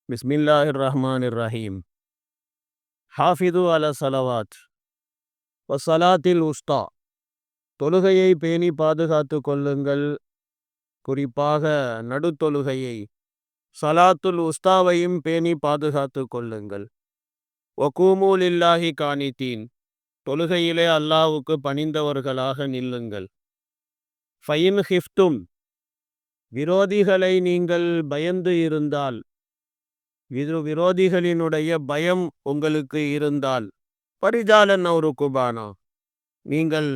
பிஸ்மில்லாஹிர் ரஹ்மானிர் ரஹீம். ஹாஃபிது அல சலவாத் வசலாத்தில் உஸ்தா. தொழுகையை பேணி பாதுகாத்து கொள்ளுங்கள், குறிப்பாக நடுத்தொழுகையை. சலாத்துல் உஸ்தாவையும் பேணி பாதுகாத்து கொள்ளுங்கள். வகூமு லில்லாஹி கானித்தீன். தொழுகையிலே அல்லாஹ்வுக்கு பணிந்தவர்களாக நில்லுங்கள். ஃபைன் ஹிஃப்தும். விரோதிகளை நீங்கள் பயந்து இருந்தால், விரோதிகளினுடைய பயம் உங்களுக்கு இருந்தால், பரிஜாலன் ஒரு குபானா, நீங்கள்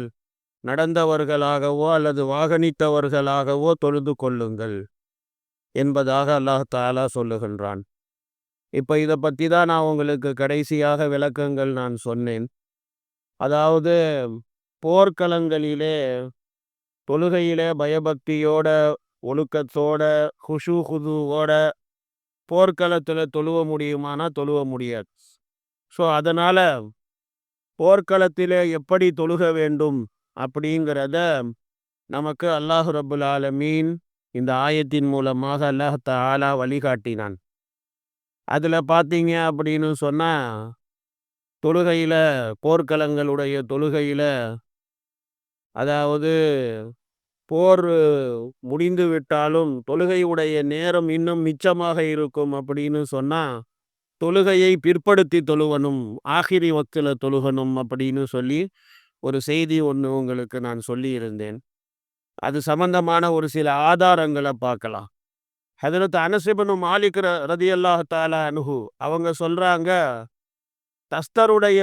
நடந்தவர்களாகவோ அல்லது வாகனித்தவர்களாகவோ தொழுது கொள்ளுங்கள் என்பதாக அல்லாஹ் தஆலா சொல்லுகின்றான். இப்போ இதை பற்றி தான் நான் உங்களுக்கு கடைசியாக விளக்கங்கள் நான் சொன்னேன். அதாவது போர்க்களங்களிலே தொழுகையிலே பயபக்தியோட, ஒழுக்கத்தோட, ஹுஷு ஹுதுவோட போர்க்களத்தில் தொழுவ முடியுமானா தொழுவ முடியாது. ஸோ அதனால் போர்க்களத்திலே எப்படி தொழுக வேண்டும் அப்படிங்கிறத நமக்கு அல்லாஹ் ரப்புல் ஆலமீன் இந்த ஆயத்தின் மூலமாக அல்லாஹ் தஆலா வழிகாட்டினான். அதில் பார்த்தீங்க அப்படின்னு சொன்னால், தொழுகையில், போர்க்களங்களுடைய தொழுகையில், அதாவது போர் முடிந்து விட்டாலும் தொழுகையுடைய நேரம் இன்னும் மிச்சமாக இருக்கும் அப்படின்னு சொன்னால், தொழுகையை பிற்படுத்தி தொழுவனும், ஆகிரி வக்தில் தொழுகணும் அப்படின்னு சொல்லி ஒரு செய்தி ஒன்று உங்களுக்கு நான் சொல்லியிருந்தேன். அது சம்பந்தமான ஒரு சில ஆதாரங்களை பார்க்கலாம். ஹதரத் அனஸ் இப்னு மாலிக் ரதியல்லாஹு தஆலா அன்ஹு அவங்க சொல்றாங்க, தஸ்தருடைய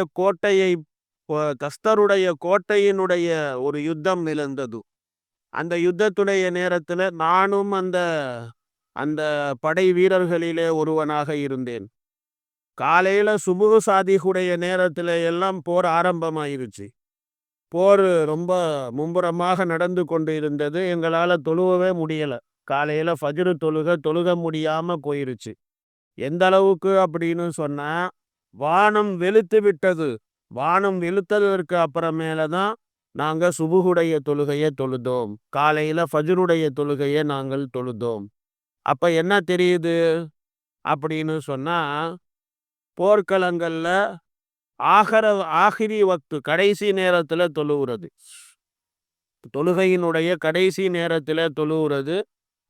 கோட்டையினுடைய ஒரு யுத்தம் நிகழ்ந்தது. அந்த யுத்தத்துடைய நேரத்தில் நானும் அந்த அந்த படை வீரர்களிலே ஒருவனாக இருந்தேன். காலையில் சுபுஹ் சாதிகுடைய நேரத்தில் எல்லாம் போர் ஆரம்பமாயிருச்சு. போர் ரொம்ப மும்முரமாக நடந்து கொண்டு இருந்தது. எங்களால் தொழுவவே முடியலை. காலையில் ஃபஜ்ரு தொழுக முடியாமல் போயிருச்சு. எந்த அளவுக்கு அப்படின்னு சொன்னால், வானம் வெளுத்து விட்டது. வானம் வெளுத்ததற்கு அப்புறமேல தான் நாங்கள் சுபுகுடைய தொழுகையை தொழுதோம். காலையில் ஃபஜ்ருடைய தொழுகையை நாங்கள் தொழுதோம். அப்போ என்ன தெரியுது அப்படின்னு சொன்னால், போர்க்களங்களில் ஆகிரி வக்து, கடைசி நேரத்தில் தொழுகிறது, தொழுகையினுடைய கடைசி நேரத்தில் தொழுகிறது,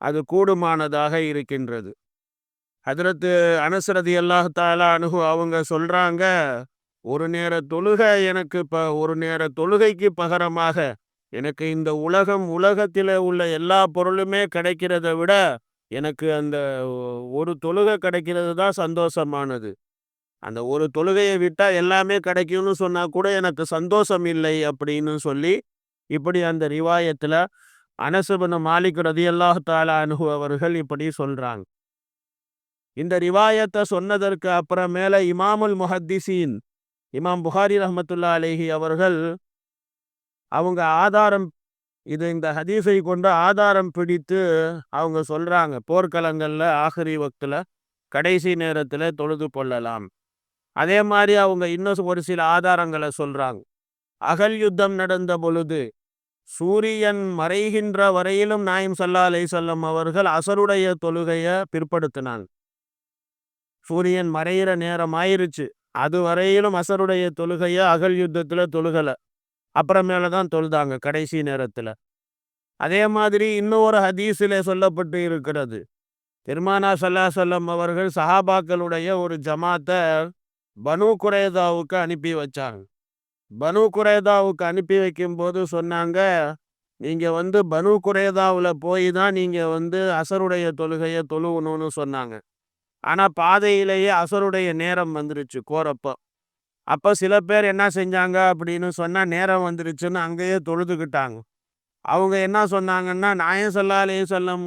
அது கூடுமானதாக இருக்கின்றது. ஹதரத் அனஸ் ரலியல்லாஹு தஆலா அன்ஹு அவங்க சொல்றாங்க, ஒரு நேர தொழுகை எனக்கு ஒரு நேர தொழுகைக்கு பகரமாக எனக்கு இந்த உலகத்தில் உள்ள எல்லா பொருளுமே கிடைக்கிறத விட எனக்கு அந்த ஒரு தொழுகை கிடைக்கிறது தான் சந்தோஷமானது. அந்த ஒரு தொழுகையை விட்டால் எல்லாமே கிடைக்கும்னு சொன்னால் கூட எனக்கு சந்தோஷம் இல்லை அப்படின்னு சொல்லி, இப்படி அந்த ரிவாயத்தில் அனஸ் இப்னு மாலிக் ரலியல்லாஹு தஆலா அன்ஹு அவர்கள் இப்படி சொல்றாங்க. இந்த ரிவாயத்தை சொன்னதற்கு அப்புறமேல இமாமுல் முஹத்திஸீன், இமாம் புகாரி ரஹ்மத்துல்லாஹி அலைஹி அவர்கள் அவங்க இந்த ஹதீஸை கொண்டு ஆதாரம் பிடித்து அவங்க சொல்றாங்க, போர்க்களங்களில் ஆகிரி வக்தில் கடைசி நேரத்தில் தொழுது கொள்ளலாம். அதே மாதிரி அவங்க இன்னும் ஒரு சில ஆதாரங்களை சொல்றாங்க. அகல் யுத்தம் நடந்த பொழுது சூரியன் மறைகின்ற வரையிலும் நாயம் ஸல்லல்லாஹு அலைஹி வஸல்லம் அவர்கள் அஸருடைய தொழுகையை பிற்படுத்தினாங்க. சூரியன் மறைகிற நேரம் ஆயிருச்சு, அது வரையிலும் அஸருடைய தொழுகையை அகல் யுத்தத்தில் தொழுகலை. அப்புறமேல தான் தொழுதாங்க கடைசி நேரத்தில். அதே மாதிரி இன்னொரு ஹதீஸில் சொல்லப்பட்டு இருக்கிறது, பெருமானார் ஸல்லல்லாஹு அலைஹி வஸல்லம் அவர்கள் சஹாபாக்களுடைய ஒரு ஜமாத்தை பனு குறைதாவுக்கு அனுப்பி வச்சாங்க. பனு குறைதாவுக்கு அனுப்பி வைக்கும்போது சொன்னாங்க, நீங்கள் பனு குறைதாவில் போய் தான் நீங்கள் அஸருடைய தொழுகையை தொழுவணும்னு சொன்னாங்க. ஆனால் பாதையிலேயே அஸருடைய நேரம் வந்துருச்சு போகிறப்போ. அப்போ சில பேர் என்ன செஞ்சாங்க அப்படின்னு சொன்னால், நேரம் வந்துருச்சுன்னு அங்கேயே தொழுதுக்கிட்டாங்க. அவங்க என்ன சொன்னாங்கன்னா, நாயகம் ஸல்லல்லாஹு அலைஹி வஸல்லம்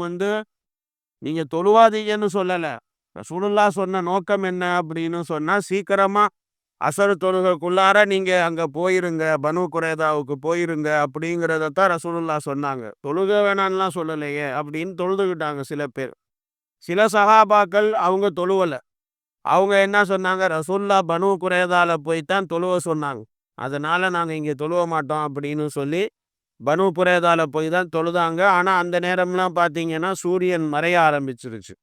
நீங்கள் தொழுவாதீங்கன்னு சொல்லலை, ரசூலுல்லாஹ் சொன்ன நோக்கம் என்ன அப்படின்னு சொன்னால், சீக்கிரமாக அஸர் தொழுகைக்குள்ளார நீங்கள் அங்கே போயிருங்க, பனு குறைதாவுக்கு போயிருங்க அப்படிங்கிறதான் ரசூலுல்லாஹ் சொன்னாங்க. தொழுக வேணான்லாம் சொல்லலையே அப்படின்னு தொழுதுக்கிட்டாங்க சில பேர். சில சஹாபாக்கள் அவங்க தொழுவலை. அவங்க என்ன சொன்னாங்க, ரசூலுல்லாஹ் பனு குறைதால போய்த்தான் தொழுவ சொன்னாங்க, அதனால் நாங்கள் இங்கே தொழுவ மாட்டோம் அப்படின்னு சொல்லி பனு குறைதால போய் தான் தொழுதாங்க. ஆனால் அந்த நேரம்லாம் பார்த்தீங்கன்னா சூரியன் மறைய ஆரம்பிச்சிருச்சு.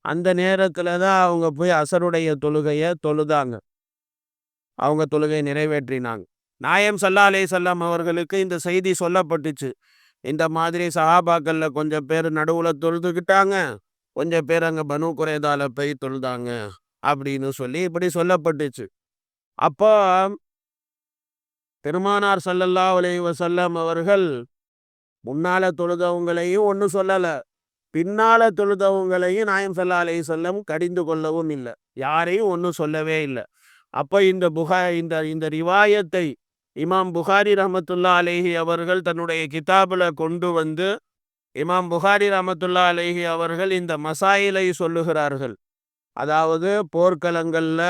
அந்த நேரத்துல தான் அவங்க போய் அசருடைய தொழுகையை தொழுதாங்க. அவங்க தொழுகை நிறைவேற்றினாங்க. நாயம் ஸல்லல்லாஹு அலைஹி வஸல்லம் அவர்களுக்கு இந்த செய்தி சொல்லப்பட்டுச்சு. இந்த மாதிரி சஹாபாக்கள்ல கொஞ்சம் பேர் நடுவுல தொழுதுகிட்டாங்க, கொஞ்சம் பேர் அங்க பனு குறைதால போய் தொழுதாங்க அப்படின்னு சொல்லி இப்படி சொல்லப்பட்டுச்சு. அப்போ பெருமானார் ஸல்லல்லாஹு அலைஹி வஸல்லம் அவர்கள் முன்னால தொழுதவங்களையும் ஒன்றும் சொல்லல, பின்னால தொழுதவங்களையும் நாயம் ஸல்லல்லாஹு அலைஹி வஸல்லம் கடிந்து கொள்ளவும் இல்லை, யாரையும் ஒன்றும் சொல்லவே இல்லை. அப்போ இந்த இந்த ரிவாயத்தை இமாம் புகாரி ரஹ்மத்துல்லாஹி அலைஹி அவர்கள் தன்னுடைய கிதாபுல கொண்டு வந்து, இமாம் புகாரி ரஹ்மத்துல்லாஹி அலைஹி அவர்கள் இந்த மசாயிலை சொல்லுகிறார்கள். அதாவது போர்க்களங்கள்ல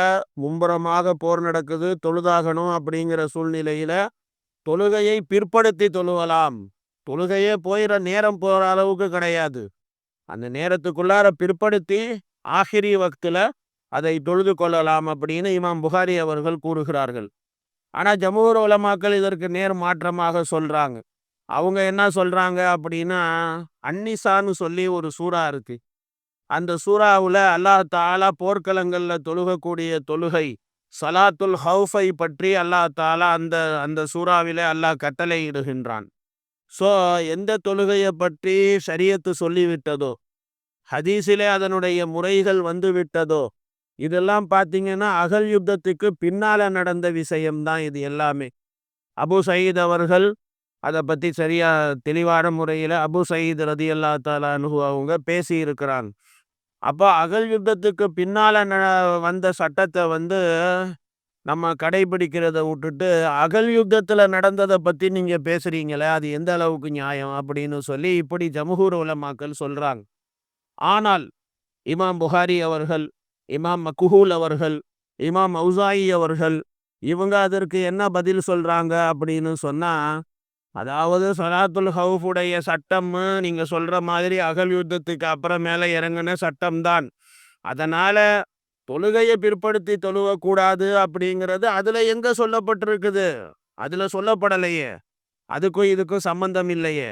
மும்புறமாக போர் நடக்குது, தொழுதாகணும் அப்படிங்கிற சூழ்நிலையில தொழுகையை பிற்படுத்தி தொழுவலாம். தொழுகையே போயிட நேரம் போற அளவுக்கு கிடையாது, அந்த நேரத்துக்குள்ளார பிற்படுத்தி ஆஹிரி வக்துல அதை தொழுது கொள்ளலாம் அப்படின்னு இமாம் புகாரி அவர்கள் கூறுகிறார்கள். ஆனா ஜமூர் உலமாக்கள் இதற்கு நேர் மாற்றமாக சொல்றாங்க. அவங்க என்ன சொல்றாங்க அப்படின்னா, அன்னிசான்னு சொல்லி ஒரு சூறா இருக்கு. அந்த சூறாவுல அல்லாஹ் தாலா போர்க்களங்கள்ல தொழுகக்கூடிய தொழுகை சலாத்துல் ஹவுஃபை பற்றி அல்லாஹ் தாலா அந்த அந்த சூறாவிலே அல்லாஹ் கட்டளை இடுகின்றான். ஸோ எந்த தொழுகையை பற்றி ஷரியத்து சொல்லிவிட்டதோ, ஹதீஸிலே அதனுடைய முறைகள் வந்து விட்டதோ, இதெல்லாம் பார்த்தீங்கன்னா அகல் யுத்தத்துக்கு பின்னால நடந்த விஷயம்தான் இது எல்லாமே. அபு சயீத் அவர்கள் அதை பற்றி சரியா தெளிவான முறையில் அபு சயீத் ரதியல்லாஹு தஆலா அன்ஹு அவங்க பேசி இருக்கிறாங்க. அப்போ அகல் யுத்தத்துக்கு பின்னால வந்த சட்டத்தை வந்து நம்ம கடைபிடிக்கிறத விட்டுட்டு அகல் யுத்தத்துல நடந்ததை பத்தி நீங்க பேசுறீங்களே, அது எந்த அளவுக்கு நியாயம் அப்படின்னு சொல்லி இப்படி ஜம்ஹூர் உலமாக்கள் சொல்றாங்க. ஆனால் இமாம் புகாரி அவர்கள், இமாம் மக்ஹூல் அவர்கள், இமாம் ஔசாயி அவர்கள் இவங்க அதற்கு என்ன பதில் சொல்றாங்க அப்படின்னு சொன்னா, அதாவது சலாத்துல் ஹவுஃபுடைய சட்டம் நீங்க சொல்ற மாதிரி அகல் யுத்தத்துக்கு அப்புறமேல இறங்கின சட்டம்தான். அதனால தொழுகையை பிற்படுத்தி தொழுவக்கூடாது அப்படிங்கிறது அதுல எங்க சொல்லப்பட்டிருக்குது? அதுல சொல்லப்படலையே, அதுக்கும் இதுக்கும் சம்பந்தம் இல்லையே.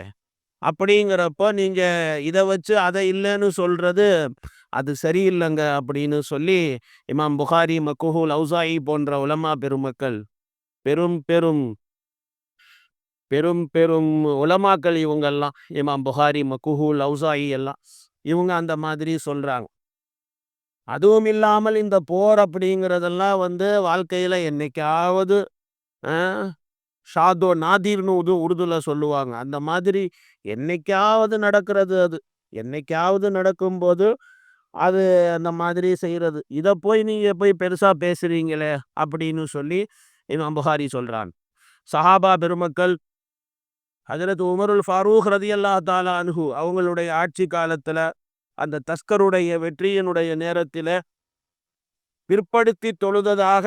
அப்படிங்கிறப்போ நீங்க இதை வச்சு அதை இல்லைன்னு சொல்றது அது சரியில்லைங்க அப்படின்னு சொல்லி இமாம் புகாரி, மக்ஹூல், ஔசாயி போன்ற உலமா பெருமக்கள், பெரும் பெரும் பெரும் பெரும் உலமாக்கள் இவங்கெல்லாம், இமாம் புகாரி, மக்ஹூல், ஔசாயி எல்லாம் இவங்க அந்த மாதிரி சொல்றாங்க. அதுவும் இல்லாமல் இந்த போர் அப்படிங்கிறதெல்லாம் வந்து வாழ்க்கையில என்னைக்காவது ஷாதோ நாதிர்னு உருதுல சொல்லுவாங்க. அந்த மாதிரி என்னைக்காவது நடக்கிறது அது. என்னைக்காவது நடக்கும்போது அது அந்த மாதிரி செய்யறது. இதை போய் நீங்க போய் பெருசா பேசுறீங்களே அப்படின்னு சொல்லி இமாம் புகாரி சொல்றான். சஹாபா பெருமக்கள் ஹஜரத் உமருல் ஃபாரூக் ரதியல்லாஹு தஆலா அன்ஹு அவங்களுடைய ஆட்சி காலத்துல அந்த தஸ்கருடைய வெற்றியினுடைய நேரத்தில் பிற்படுத்தி தொழுததாக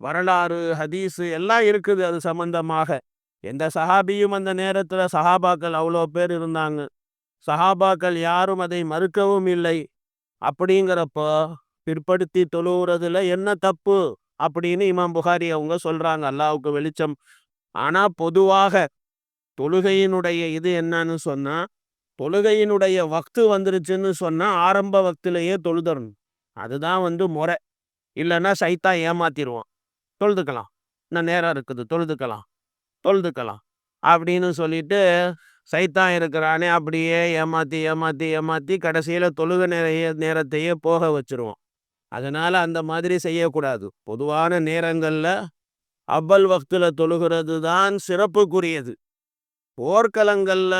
வரலாறு ஹதீஸு எல்லாம் இருக்குது. அது சம்பந்தமாக எந்த சஹாபியும் அந்த நேரத்தில், சஹாபாக்கள் அவ்வளோ பேர் இருந்தாங்க, சஹாபாக்கள் யாரும் அதை மறுக்கவும் இல்லை. அப்படிங்கிறப்போ பிற்படுத்தி தொழுகிறதுல என்ன தப்பு அப்படின்னு இமாம் புகாரி அவங்க சொல்றாங்க. அல்லாஹ்வுக்கு வெளிச்சம். ஆனா பொதுவாக தொழுகையினுடைய இது என்னன்னு சொன்னா, தொழுகையினுடைய வக்து வந்துருச்சுன்னு சொன்னா ஆரம்ப வக்திலேயே தொழுதரணும். அதுதான் வந்து முறை. இல்லைன்னா சைத்தான் ஏமாத்திடுவான். தொழுதுக்கலாம், இன்னும் நேரம் இருக்குது, தொழுதுக்கலாம் தொழுதுக்கலாம் அப்படின்னு சொல்லிட்டு சைத்தான் இருக்கிறானே அப்படியே ஏமாத்தி ஏமாத்தி ஏமாத்தி கடைசியில தொழுக நேரத்தையே போக வச்சிருவான். அதனால அந்த மாதிரி செய்யக்கூடாது. பொதுவான நேரங்கள்ல அவ்வல் வக்துல தொழுகிறது தான் சிறப்புக்குரியது. போர்க்களங்கள்ல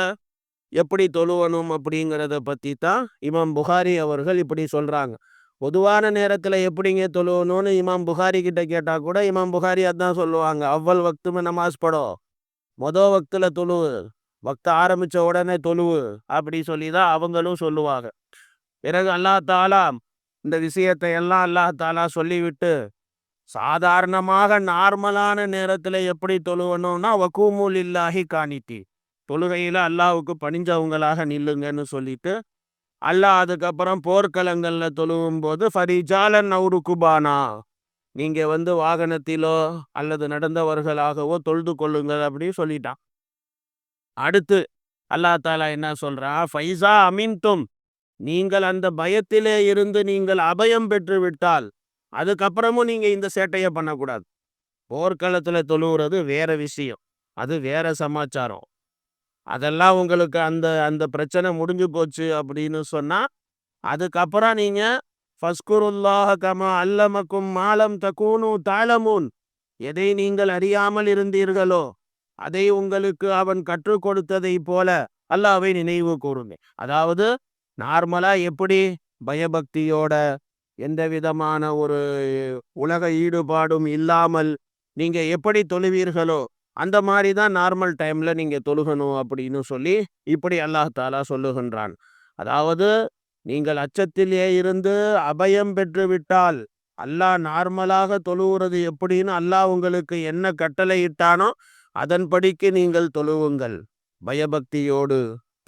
எப்படி தொழுவணும் அப்படிங்கிறத பற்றி தான் இமாம் புகாரி அவர்கள் இப்படி சொல்கிறாங்க. பொதுவான நேரத்தில் எப்படிங்க தொழுவணும்னு இமாம் புகாரி கிட்ட கேட்டால் கூட இமாம் புகாரி அதான் சொல்லுவாங்க. அவ்வல் வக்துமே நமாஸ் படோ, மொதல் வக்தில் தொழுவு, வக்த ஆரம்பித்த உடனே தொழுவு அப்படி சொல்லி தான் அவங்களும் சொல்லுவாங்க. பிறகு அல்லாஹ் தாலா இந்த விஷயத்தை எல்லாம் அல்லாஹ் தாலா சொல்லிவிட்டு, சாதாரணமாக நார்மலான நேரத்தில் எப்படி தொழுவணும்னா வக்கூமு லில்லாஹி காணித்தி, தொழுகையில் அல்லாஹ்வுக்கு பணிஞ்சவங்களாக நில்லுங்கன்னு சொல்லிட்டு, அல்லாஹ் அதுக்கப்புறம் போர்க்களங்கள்ல தொழுவும் போது ஃபரிஜாலன் அவு ருக்குபானா, நீங்க வந்து வாகனத்திலோ அல்லது நடந்தவர்களாகவோ தொழுது கொள்ளுங்கள் அப்படின்னு சொல்லிட்டான். அடுத்து அல்லாஹ் தாலா என்ன சொல்றான், ஃபைஸா அமின்தும், நீங்கள் அந்த பயத்திலே இருந்து நீங்கள் அபயம் பெற்று விட்டால் அதுக்கப்புறமும் நீங்க இந்த சேட்டையை பண்ணக்கூடாது. போர்க்களத்துல தொழுகிறது வேற விஷயம், அது வேற சமாச்சாரம். அதெல்லாம் உங்களுக்கு அந்த அந்த பிரச்சனை முடிஞ்சு போச்சு அப்படின்னு சொன்னா அதுக்கப்புறம் நீங்க ஃபஸ்குருல்லாஹ கமா அல்லமக்கும் மாலம் தகூனு தாலமூன், எதை நீங்கள் அறியாமல் இருந்தீர்களோ அதை உங்களுக்கு அவன் கற்றுக் கொடுத்ததை போல அல்லாஹ்வை நினைவு கூறுங்க. அதாவது நார்மலா எப்படி பயபக்தியோட எந்த விதமான ஒரு உலக ஈடுபாடும் இல்லாமல் நீங்க எப்படி தொழுவீர்களோ அந்த மாதிரி தான் நார்மல் டைம்ல நீங்க தொழுகணும் அப்படின்னு சொல்லி இப்படி அல்லாஹ் தாலா சொல்லுகின்றான். அதாவது நீங்கள் அச்சத்திலே இருந்து அபயம் பெற்று விட்டால் அல்லாஹ் நார்மலாக தொழுகிறது எப்படின்னு அல்லாஹ் உங்களுக்கு என்ன கட்டளை இட்டானோ அதன்படிக்கு நீங்கள் தொழுவுங்கள். பயபக்தியோடு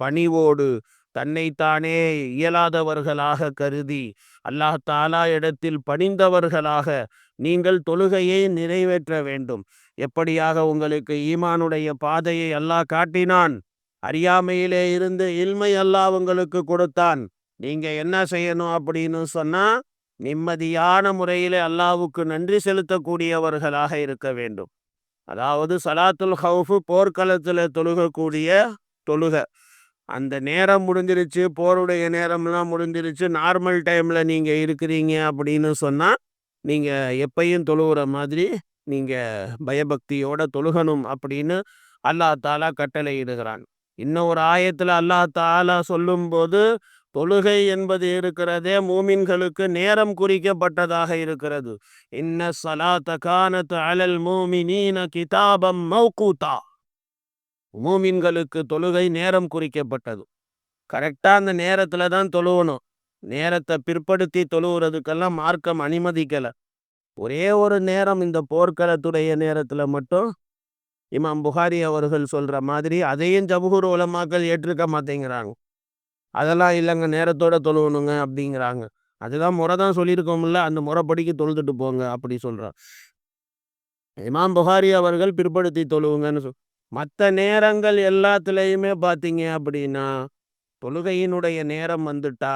பணிவோடு தன்னைத்தானே இயலாதவர்களாக கருதி அல்லாஹ் தாலா இடத்தில் பணிந்தவர்களாக நீங்கள் தொழுகையை நிறைவேற்ற வேண்டும். எப்படியாக உங்களுக்கு ஈமானுடைய பாதையை அல்லாஹ் காட்டினான், அறியாமையிலே இருந்து இல்மை அல்லாஹ் உங்களுக்கு கொடுத்தான். நீங்க என்ன செய்யணும் அப்படின்னு சொன்னா நிம்மதியான முறையிலே அல்லாஹ்வுக்கு நன்றி செலுத்தக்கூடியவர்களாக இருக்க வேண்டும். அதாவது சலாத்துல் ஹவுஃபு போர்க்களத்தில் தொழுகக்கூடிய தொழுக. அந்த நேரம் முடிஞ்சிருச்சு, போருடைய நேரம்லாம் முடிஞ்சிருச்சு, நார்மல் டைம்ல நீங்க இருக்கிறீங்க அப்படின்னு சொன்னா நீங்க எப்பயும் தொழுகிற மாதிரி நீங்க பயபக்தியோட தொழுகணும் அப்படின்னு அல்லாஹ் தாலா கட்டளை இடுகிறான். இன்னும் ஒரு ஆயத்துல அல்லாஹ் தாலா சொல்லும் போது தொழுகை என்பது இருக்கிறதே மூமின்களுக்கு நேரம் குறிக்கப்பட்டதாக இருக்கிறது. இன்ன ஸலாத்த கானத் அலல் மூமினீன கிதாபம் மௌகூதா, மூமின்களுக்கு தொழுகை நேரம் குறிக்கப்பட்டது. கரெக்டா அந்த நேரத்துல தான் தொழுவணும். நேரத்தை பிற்படுத்தி தொழுவுறதுக்கெல்லாம் மார்க்கம் அனுமதிக்கல. ஒரே ஒரு நேரம் இந்த போர்க்களத்துடைய நேரத்துல மட்டும் இமாம் புகாரி அவர்கள் சொல்ற மாதிரி அதையும் ஜம்ஹூர் உலமாக்கள் ஏற்றுக்க மாட்டேங்கிறாங்க. அதெல்லாம் இல்லைங்க, நேரத்தோட தொழுவணுங்க அப்படிங்கிறாங்க. அதுதான் முறை தான் சொல்லியிருக்கோம்ல, அந்த முறைப்படிக்கு தொழுதுட்டு போங்க அப்படி சொல்றான். இமாம் புகாரி அவர்கள் பிற்படுத்தி தொழுவுங்கன்னு மற்ற நேரங்கள் எல்லாத்துலேயுமே பார்த்தீங்க அப்படின்னா தொழுகையினுடைய நேரம் வந்துட்டா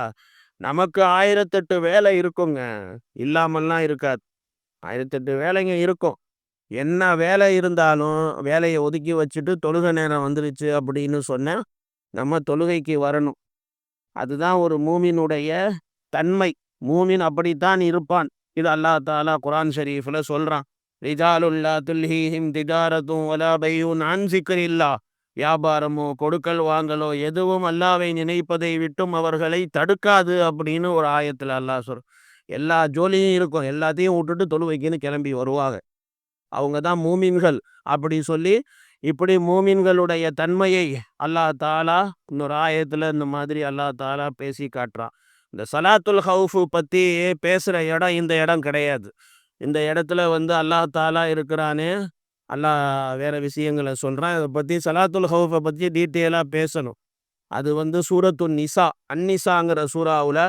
நமக்கு 1008 வேலை இருக்குங்க, இல்லாமல்லாம் இருக்காது. 1008 வேலைங்க இருக்கும். என்ன வேலை இருந்தாலும் வேலையை ஒதுக்கி வச்சுட்டு தொழுகை நேரம் வந்துருச்சு அப்படின்னு சொன்ன நம்ம தொழுகைக்கு வரணும். அதுதான் ஒரு மூமினுடைய தன்மை. மூமின் அப்படித்தான் இருப்பான். இது அல்லாஹ் தாலா குர்ஆன் ஷரீஃப்ல சொல்றான். ரிஜாலுல்லா துல்ஹீஹிம் திஜாரத்தும் வலா பையுன் அன் ஸிக்ரில்லாஹ், வியாபாரமோ கொடுக்கல் வாங்கலோ எதுவும் அல்லாஹ்வை நினைப்பதை விட்டும் அவர்களை தடுக்காது அப்படின்னு ஒரு ஆயத்தில் அல்லாஹ் சொல்ற. எல்லா ஜோலியும் இருக்கும், எல்லாத்தையும் விட்டுட்டு தொழுவைக்குன்னு கிளம்பி வருவாங்க. அவங்க தான் மூமின்கள் அப்படி சொல்லி இப்படி மூமின்களுடைய தன்மையை அல்லாஹ் தாலா இன்னொரு ஆயத்துல இந்த மாதிரி அல்லாஹ் தாலா பேசி காட்டுறான். இந்த சலாத்துல் ஹவுஃபு பத்தி பேசுற இடம் இந்த இடம் கிடையாது. இந்த இடத்துல அல்லாஹ் தாலா இருக்கிறானே, அல்லாஹ் வேற விஷயங்களை சொல்றான். இதை பத்தி சலாத்துல் ஹவுஃபை பத்தி டீட்டெயிலா பேசணும். அது சூரத்துன் நிசா, அந்நிசாங்கிற சூறாவுல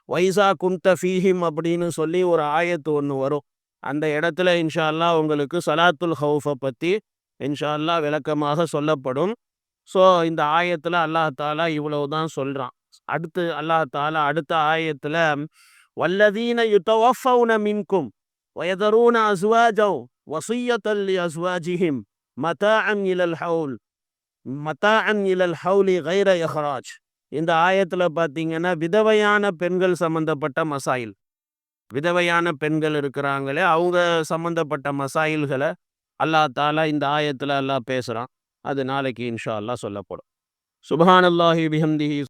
வைசா குந்த ஃபீஹிம் அப்படின்னு சொல்லி ஒரு ஆயத்து ஒன்று வரும். அந்த இடத்துல இன்ஷா அல்லாஹ் உங்களுக்கு சலாத்துல் ஹவுஃபை பற்றி இன்ஷா அல்லாஹ் விளக்கமாக சொல்லப்படும். ஸோ இந்த ஆயத்தில் அல்லாஹ் தாலா இவ்வளவு தான் சொல்கிறான். அடுத்து அல்லாஹ் தாலா அடுத்த ஆயத்தில் வல்லதீன யுதவஃபௌன மின்கும் வயதரூன அஸ்வாஜௌ வஸிய்யத்தல் லிஅஸ்வாஜிஹிம் மதாஅன் இலல் ஹவுல் மதாஅன் இலல் ஹவுலி கைர இஹ்ராஜ். இந்த ஆயத்தில் பார்த்தீங்கன்னா விதவையான பெண்கள் சம்பந்தப்பட்ட மசாயில், விதவையான பெண்கள் இருக்கிறாங்களே அவங்க சம்பந்தப்பட்ட மசாயில்களை அல்லாஹ் தாலா இந்த ஆயத்தில் அல்லாஹ் பேசுகிறான். அது நாளைக்கு இன்ஷா அல்லாஹ் சொல்லப்படும். சுப்ஹானல்லாஹி பிஹம்திஹி.